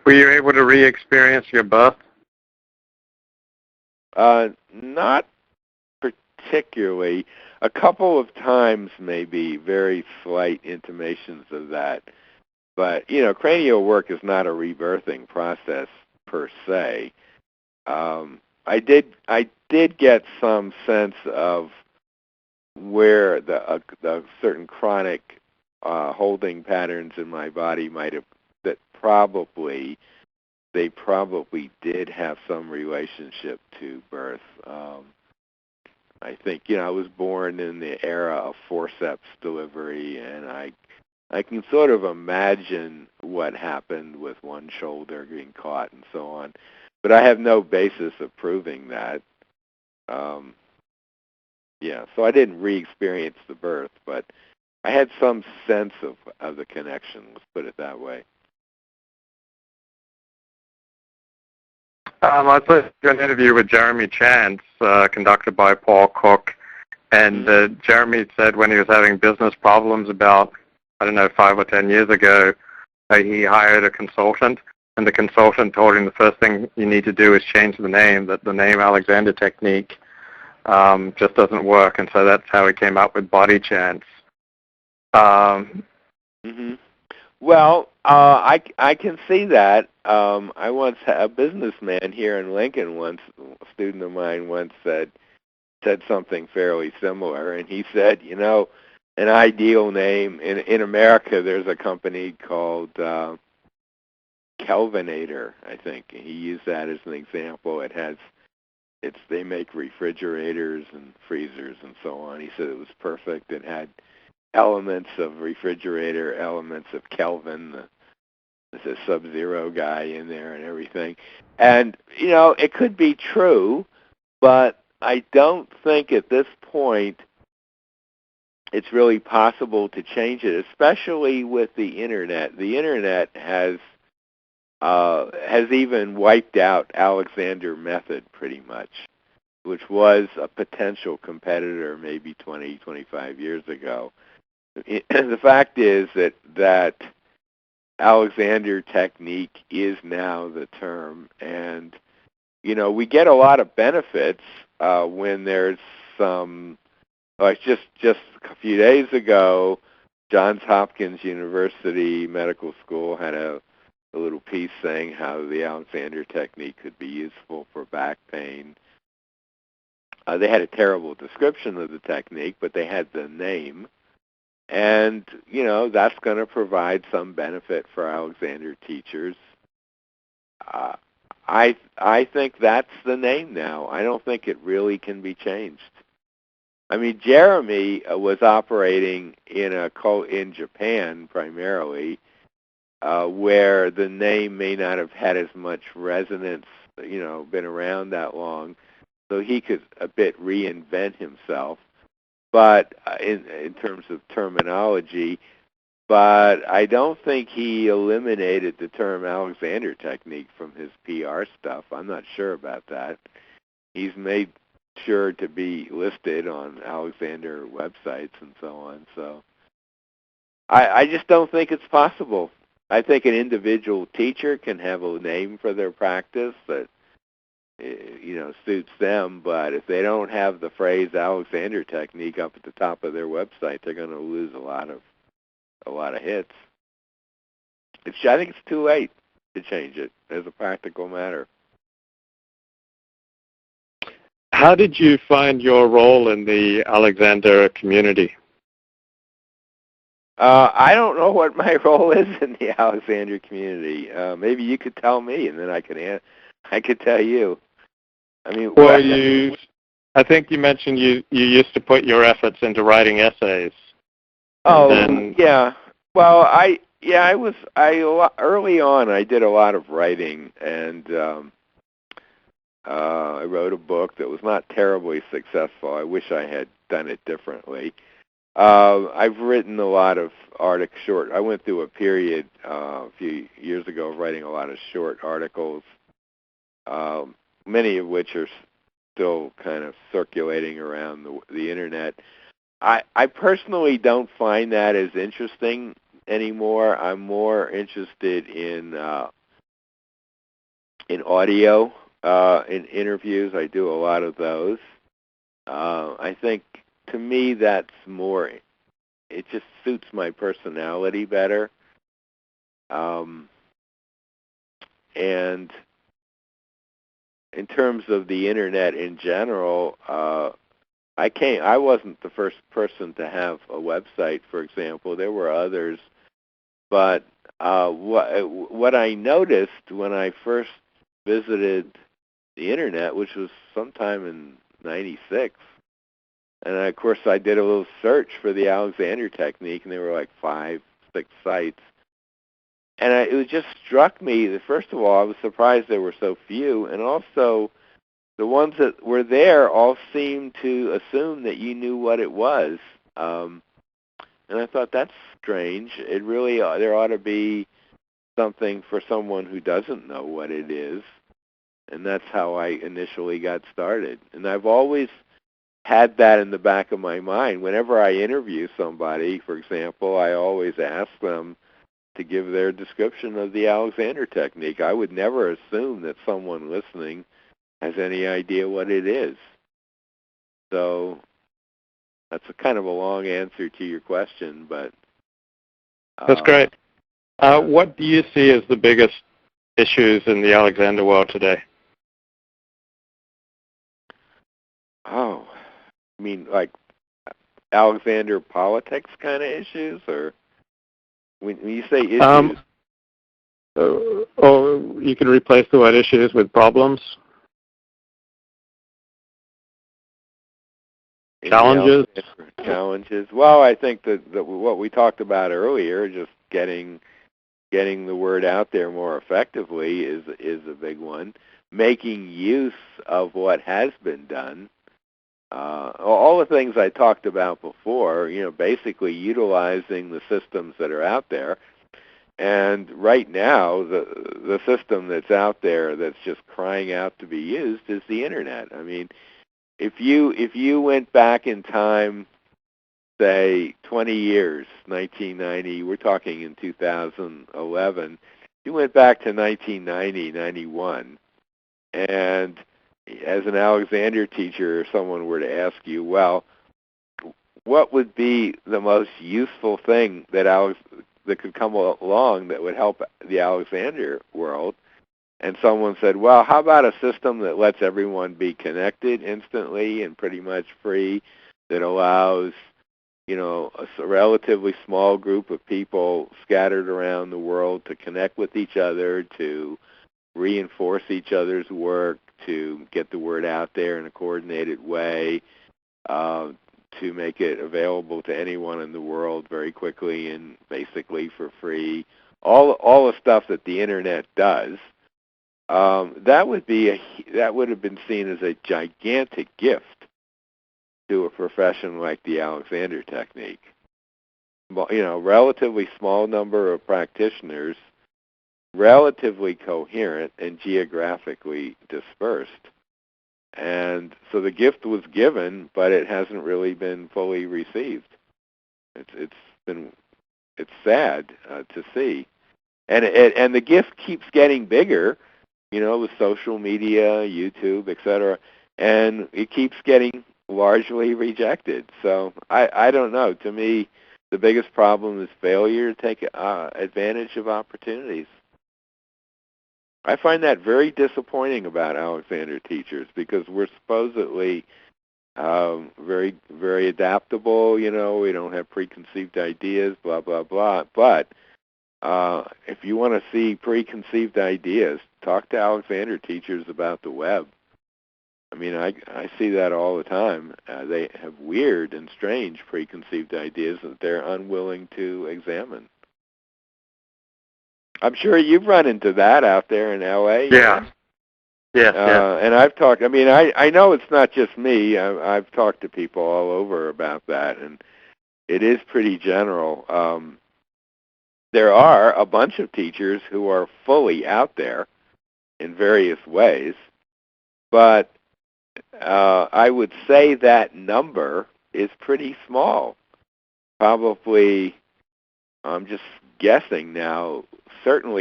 Were you able to re-experience your birth? Not particularly. A couple of times, maybe, very slight intimations of that. But, cranial work is not a rebirthing process per se. I did get some sense of where the certain chronic holding patterns in my body might have, that they probably did have some relationship to birth. I think, I was born in the era of forceps delivery, and I can sort of imagine what happened with one shoulder being caught and so on, but I have no basis of proving that. So I didn't re-experience the birth, but I had some sense of the connection, let's put it that way. I listened to an interview with Jeremy Chance, conducted by Paul Cook, and Jeremy said when he was having business problems about, 5 or 10 years ago, he hired a consultant, and the consultant told him the first thing you need to do is change the name, that the name Alexander Technique just doesn't work, and so that's how he came up with Body Chance. Well, I can see that. I once had a businessman here in Lincoln once, a student of mine once said something fairly similar, and he said, an ideal name in America. There's a company called Kelvinator, I think. He used that as an example. They make refrigerators and freezers and so on. He said it was perfect. It had elements of refrigerator, elements of Kelvin, the Sub-Zero guy in there and everything. And, it could be true, but I don't think at this point it's really possible to change it, especially with the Internet. The Internet has even wiped out Alexander Method pretty much, which was a potential competitor maybe 20, 25 years ago. The fact is that Alexander Technique is now the term, and we get a lot of benefits when there's some, like just a few days ago, Johns Hopkins University Medical School had a little piece saying how the Alexander Technique could be useful for back pain. They had a terrible description of the technique, but they had the name. And, that's going to provide some benefit for Alexander teachers. I think that's the name now. I don't think it really can be changed. I mean, Jeremy was operating in Japan primarily, where the name may not have had as much resonance, been around that long, so he could a bit reinvent himself. But in terms of terminology, but I don't think he eliminated the term Alexander Technique from his PR stuff. I'm not sure about that. He's made sure to be listed on Alexander websites and so on. So I just don't think it's possible. I think an individual teacher can have a name for their practice that suits them, but if they don't have the phrase Alexander Technique up at the top of their website, they're going to lose a lot of hits. I think it's too late to change it as a practical matter. How did you find your role in the Alexander community? I don't know what my role is in the Alexander community. Maybe you could tell me, and then I could tell you. I mean, I think you mentioned you used to put your efforts into writing essays. Yeah. Well, early on I did a lot of writing, and I wrote a book that was not terribly successful. I wish I had done it differently. I've written a lot of short. I went through a period a few years ago of writing a lot of short articles, many of which are still kind of circulating around the Internet. I personally don't find that as interesting anymore. I'm more interested in in audio, in interviews. I do a lot of those. I think, to me, that's more, it just suits my personality better. And in terms of the internet in general, I wasn't the first person to have a website, for example. There were others. But what I noticed when I first visited the internet, which was sometime in '96, and of course I did a little search for the Alexander technique, and there were like 5, 6 sites. And it just struck me that, first of all, I was surprised there were so few, and also the ones that were there all seemed to assume that you knew what it was. And I thought, that's strange. It really, there ought to be something for someone who doesn't know what it is. And that's how I initially got started. And I've always had that in the back of my mind. Whenever I interview somebody, for example, I always ask them to give their description of the Alexander technique. I would never assume that someone listening has any idea what it is. So that's a kind of a long answer to your question, but that's great. What do you see as the biggest issues in the Alexander world today? Oh, I mean, like Alexander politics kind of issues, or when you say issues? Or you can replace the word issues with problems. Challenges. Challenges. Well, I think that what we talked about earlier, just getting the word out there more effectively, is a big one. Making use of what has been done. All the things I talked about before, basically utilizing the systems that are out there. And right now, the system that's out there that's just crying out to be used is the internet. I mean, if you went back in time, say 20 years, 1990, we're talking in 2011, you went back to 1990, 91, and as an Alexander teacher, if someone were to ask you, well, what would be the most useful thing that could come along that would help the Alexander world? And someone said, well, how about a system that lets everyone be connected instantly and pretty much free, that allows, a relatively small group of people scattered around the world to connect with each other, to reinforce each other's work, to get the word out there in a coordinated way, to make it available to anyone in the world very quickly and basically for free. All the stuff that the internet does. That would have been seen as a gigantic gift to a profession like the Alexander technique. Relatively small number of practitioners, relatively coherent and geographically dispersed. And so the gift was given, but it hasn't really been fully received. It's sad to see, and the gift keeps getting bigger. With social media, YouTube, etc., and it keeps getting largely rejected. So I don't know. To me, the biggest problem is failure to take advantage of opportunities. I find that very disappointing about Alexander teachers, because we're supposedly very, very adaptable. We don't have preconceived ideas, blah, blah, blah. But if you want to see preconceived ideas, talk to Alexander teachers about the web. I mean, I see that all the time. They have weird and strange preconceived ideas that they're unwilling to examine. I'm sure you've run into that out there in L.A. Yeah. Yeah. And I've talked, I know it's not just me. I've talked to people all over about that, and it is pretty general. There are a bunch of teachers who are fully out there in various ways, but I would say that number is pretty small. Probably, I'm just guessing now, certainly